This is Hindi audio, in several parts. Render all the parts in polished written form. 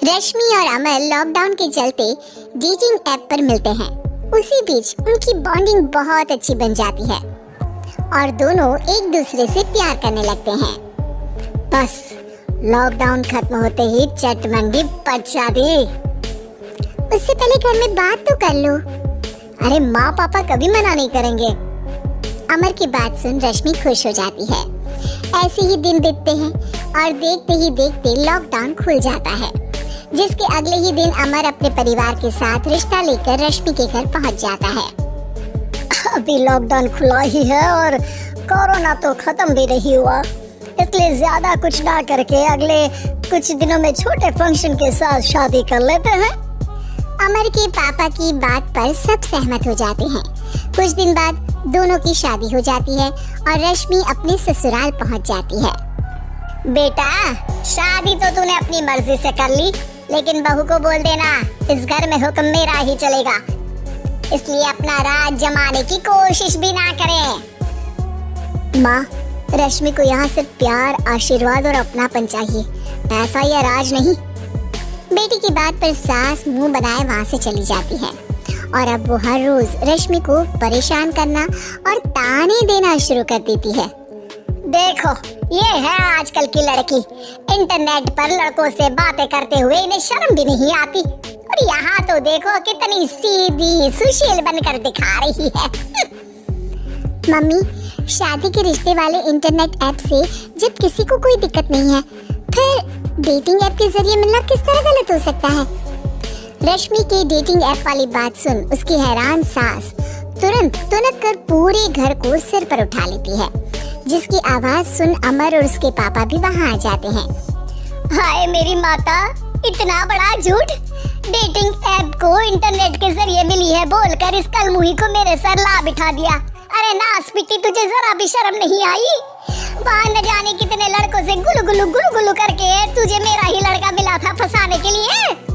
रश्मि और अमर लॉकडाउन के चलते डेटिंग ऐप पर मिलते हैं। उसी बीच उनकी बॉन्डिंग बहुत अच्छी बन जाती है और दोनों एक दूसरे से प्यार करने लगते हैं। बस लॉकडाउन खत्म होते ही चट मंडी पट शादी। उससे पहले घर में बात तो कर लो। अरे माँ पापा कभी मना नहीं करेंगे। अमर की बात सुन रश्मि खुश हो जाती है। ऐसे ही दिन बीतते हैं और देखते ही देखते लॉकडाउन खुल जाता है, जिसके अगले ही दिन अमर अपने परिवार के साथ रिश्ता लेकर रश्मि के घर पहुंच जाता है। अभी लॉकडाउन खुला ही है और कोरोना तो खत्म भी नहीं हुआ, इसलिए ज्यादा कुछ ना करके अगले कुछ दिनों में छोटे फंक्शन के साथ शादी कर लेते हैं। अमर के पापा की बात पर सब सहमत हो जाते हैं। कुछ दिन बाद दोनों की शादी हो जाती है और रश्मि अपने ससुराल पहुंच जाती है। बेटा, शादी तो तूने अपनी मर्जी से कर ली, लेकिन बहू को बोल देना इस घर में हुक्म मेरा ही चलेगा, इसलिए अपना राज जमाने की कोशिश भी ना करें। माँ, रश्मि को यहाँ सिर्फ प्यार, आशीर्वाद और अपनापन चाहिए, पैसा या राज नहीं। बेटी की बात पर सास मुंह बनाए वहाँ से चली जाती है और अब वो हर रोज रश्मि को परेशान करना और ताने देना शुरू कर देती है। देखो, ये है आजकल की लड़की, इंटरनेट पर लड़कों से बातें करते हुए इन्हें शर्म भी नहीं आती, और यहाँ तो देखो कितनी सीधी सुशील बनकर दिखा रही है। मम्मी, शादी के रिश्ते वाले इंटरनेट ऐप से जब किसी को कोई दिक्कत नहीं है, फिर डेटिंग ऐप के जरिए मिलना किस तरह गलत हो सकता है? रश्मि की डेटिंग ऐप वाली बात सुन उसकी हैरान सास तुरंत तुनक कर पूरे घर को सिर पर उठा लेती है, जिसकी आवाज सुन अमर और उसके पापा भी वहाँ आ जाते हैं। हाय मेरी माता, इतना बड़ा झूठ! डेटिंग ऐप को इंटरनेट के जरिए मिली है बोलकर इस कलमुही को मेरे सर ला बिठा दिया। अरे नास पिटी, तुझे जरा भी शर्म नहीं आई? वहाँ न जाने कितने लड़कों से गुलु करके तुझे मेरा ही लड़का मिला था फंसाने के लिए।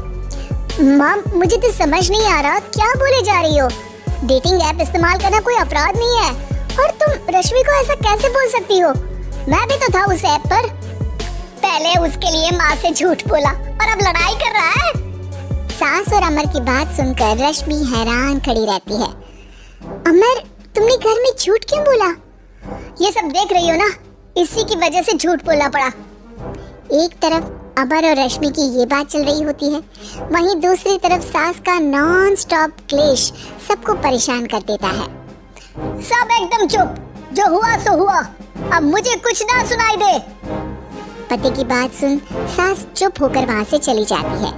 माँ, मुझे तो समझ नहीं आ रहा क्या बोले जा रही हो। डेटिंग ऐप इस्तेमाल करना कोई अपराध नहीं है, और तुम रश्मि को ऐसा कैसे बोल सकती हो? मैं भी तो था उस ऐप पर। पहले उसके लिए माँ से झूठ बोला और अब लड़ाई कर रहा है। सास और अमर की बात सुनकर रश्मि हैरान खड़ी रहती है। अमर, तुमने घर में झूठ क्यों बोला? ये सब देख रही हो ना, इसी की वजह से झूठ बोलना पड़ा। एक तरफ अमर और रश्मि की ये बात चल रही होती है, वहीं दूसरी तरफ सास का नॉन स्टॉप क्लेश सबको परेशान कर देता है। सब एकदम चुप, जो हुआ सो हुआ, अब मुझे कुछ ना सुनाई दे। पति की बात सुन सास चुप होकर वहाँ से चली जाती है,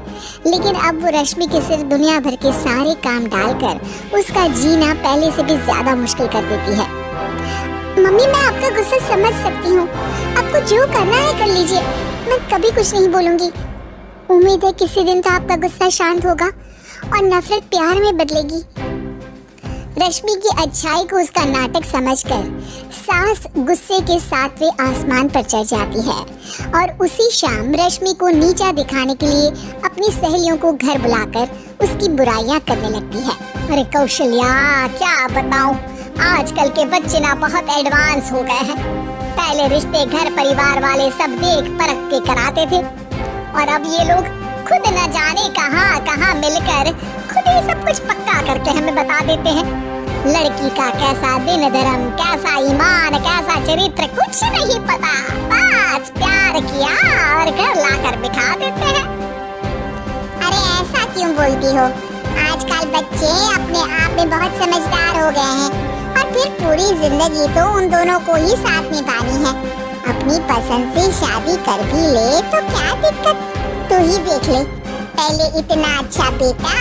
लेकिन अब वो रश्मि के सिर दुनिया भर के सारे काम डालकर उसका जीना पहले से भी ज्यादा मुश्किल कर देती है। मम्मी, मैं आपका गुस्सा समझ सकती हूँ, आपको जो करना है कर लीजिए, मैं कभी कुछ नहीं बोलूंगी। उम्मीद है किसी दिन तो आपका गुस्सा शांत होगा और नफरत प्यार में बदलेगी। रश्मि की अच्छाई को उसका नाटक समझकर सास गुस्से के 7वें आसमान पर चढ़ जाती है और उसी शाम रश्मि को नीचा दिखाने के लिए अपनी सहेलियों को घर बुलाकर उसकी बुराइयां करने लगती है। अरे कौशल्या, क्या बताऊं, आजकल के बच्चे ना बहुत एडवांस हो गए हैं। पहले रिश्ते घर परिवार वाले सब देख परख के कराते थे, और अब ये लोग खुद न जाने कहां कहां मिलकर खुद ही सब कुछ पक्का करके हमें बता देते हैं। लड़की का कैसा दिन धर्म, कैसा ईमान, कैसा चरित्र कुछ नहीं पता, बस प्यार किया और घर लाकर बिठा देते हैं। अरे ऐसा क्यों बोलती हो? आजकल बच्चे अपने आप में बहुत समझदार हो गए हैं, और फिर पूरी जिंदगी तो उन दोनों को ही साथ निभानी है। अपनी पसंद से शादी कर भी ले तो क्या दिक्कत? तू ही देख ले, पहले इतना अच्छा बेटा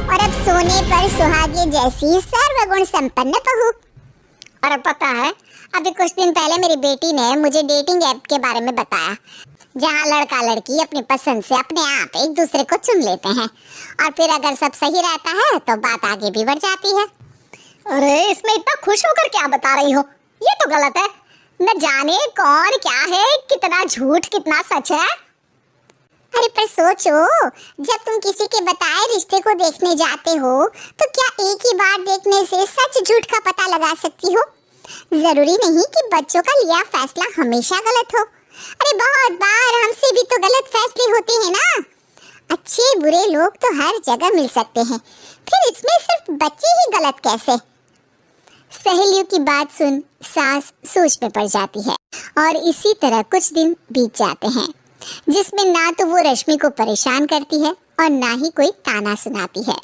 और अब सोने पर सुहागे जैसी सर्वगुण संपन्न बहू। और पता है, अभी कुछ दिन पहले मेरी बेटी ने मुझे डेटिंग ऐप के बारे में बताया, जहाँ लड़का लड़की अपनी पसंद से अपने आप एक दूसरे को चुन लेते हैं, और फिर अगर सब सही रहता है तो बात आगे भी बढ़ जाती है। अरे इसमें इतना खुश होकर क्या बता रही हो? ये तो गलत है। न जाने कौन क्या है, कितना झूठ कितना सच है। अरे पर सोचो, जब तुम किसी के बताए रिश्ते को देखने जाते हो तो क्या एक ही बार देखने से सच झूठ का पता लगा सकती हो? जरूरी नहीं कि बच्चों का लिया फैसला हमेशा गलत हो। अरे बहुत बार हम तो गलत फैसले होते हैं ना। अच्छे बुरे लोग तो हर जगह मिल सकते हैं, फिर इसमें सिर्फ बच्चे ही गलत कैसे? सहेलियों की बात सुन सास सोच में पड़ जाती है और इसी तरह कुछ दिन बीत जाते हैं जिसमें ना तो वो रश्मि को परेशान करती है और ना ही कोई ताना सुनाती है,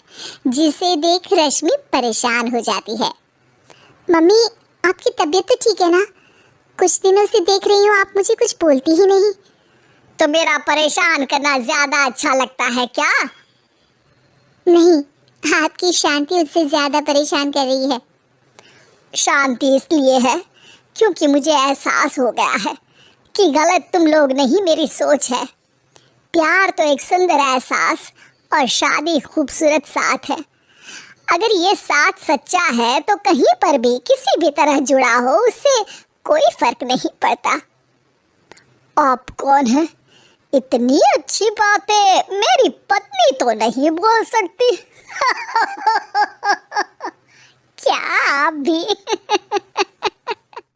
जिसे देख रश्मि परेशान हो जाती है। मम्मी, आपकी तबीयत तो ठीक है ना? कुछ दिनों से देख रही हूँ आप मुझे कुछ बोलती ही नहीं। तो मेरा परेशान करना ज्यादा अच्छा लगता है क्या? नहीं, आपकी शांति उससे ज्यादा परेशान कर रही है। शांति इसलिए है क्योंकि मुझे एहसास हो गया है कि गलत तुम लोग नहीं, मेरी सोच है। प्यार तो एक सुंदर एहसास और शादी खूबसूरत साथ है। अगर ये साथ सच्चा है तो कहीं पर भी किसी भी तरह जुड़ा हो उससे कोई फर्क नहीं पड़ता। आप कौन है? इतनी अच्छी बातें मेरी पत्नी तो नहीं बोल सकती। क्या आप भी